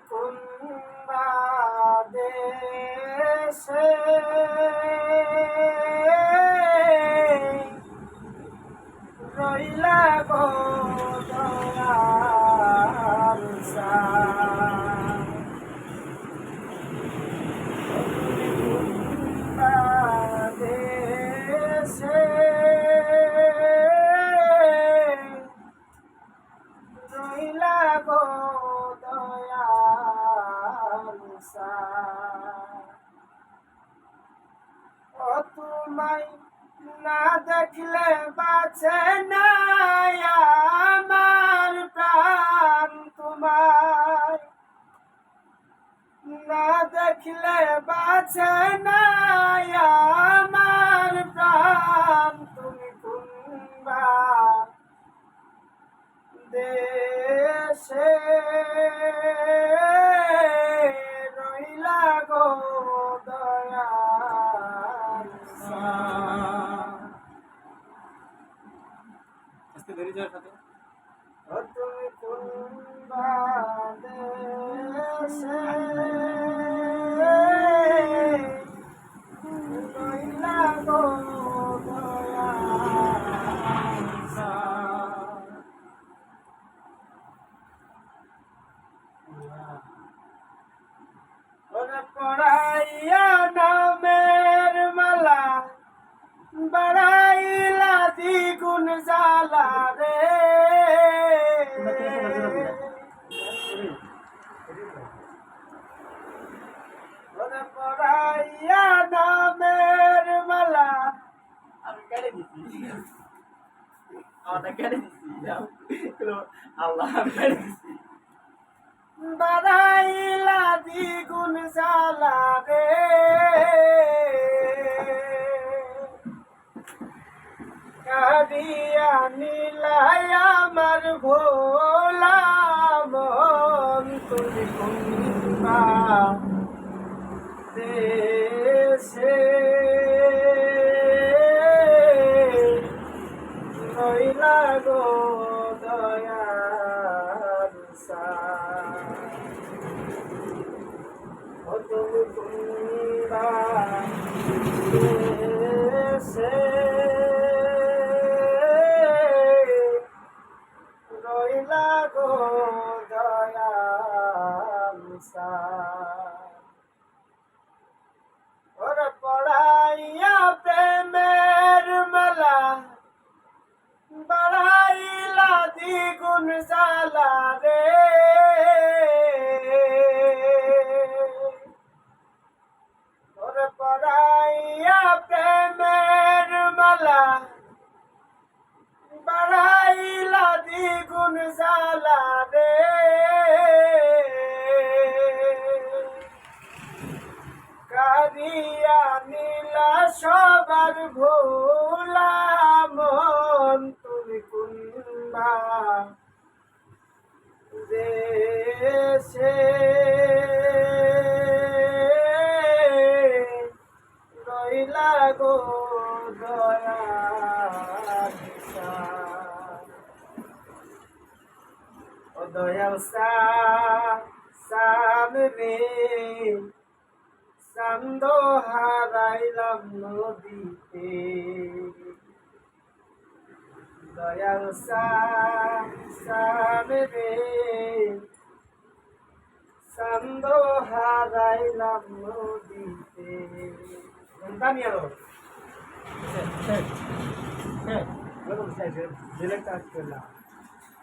কোন দেশে রইলা গো দয়াল দেশে রইলা গো দয়াল ও তোমায় না দেখলে বাঁচে না আমার প্রাণ, তোমায় না দেখলে বাঁচে না আমার প্রাণ। তুমি কুম্বা দেশে রইলা গো দয়াল ও তুমি কুম্বা দেশে রইলা গো ওরে পড়াইয়া নামের মালা বাড়াইলা দ্বিগুণ জ্বালা রে, ওরে পড়াইয়া নামের মালা আমি কেটে দিচ্ছি, আমারটা কেটে দিচ্ছি আল্লাহ, আমি কেটে দিচ্ছি। বাড়াইলা দ্বিগুণ জ্বালা রে, কাঁদিয়া নিলাই আমার ভোলা মন। তুমি কুম্বা দেশে রইলা গো দয়াল ও তুমি কুম্বা দেশে রইলা গো দয়াল ওরে পড়াইয়া প্রেমের মালা বাড়াইলা দ্বিগুণ জ্বালা রে, ওরে পড়াইয়া প্রেমের মালা বাড়াইলা দ্বিগুণ জ্বালা রে, কারিয়া নীলা সবার ভোলা মন। তুমি কুম্বা দেশে রইলা গো দয়াল ও দয়াল সামনে চান্দ হারাইলাম নদীতে, দয়াল সামনে চান্দ হারাইলাম নদীতে। জানিয়ে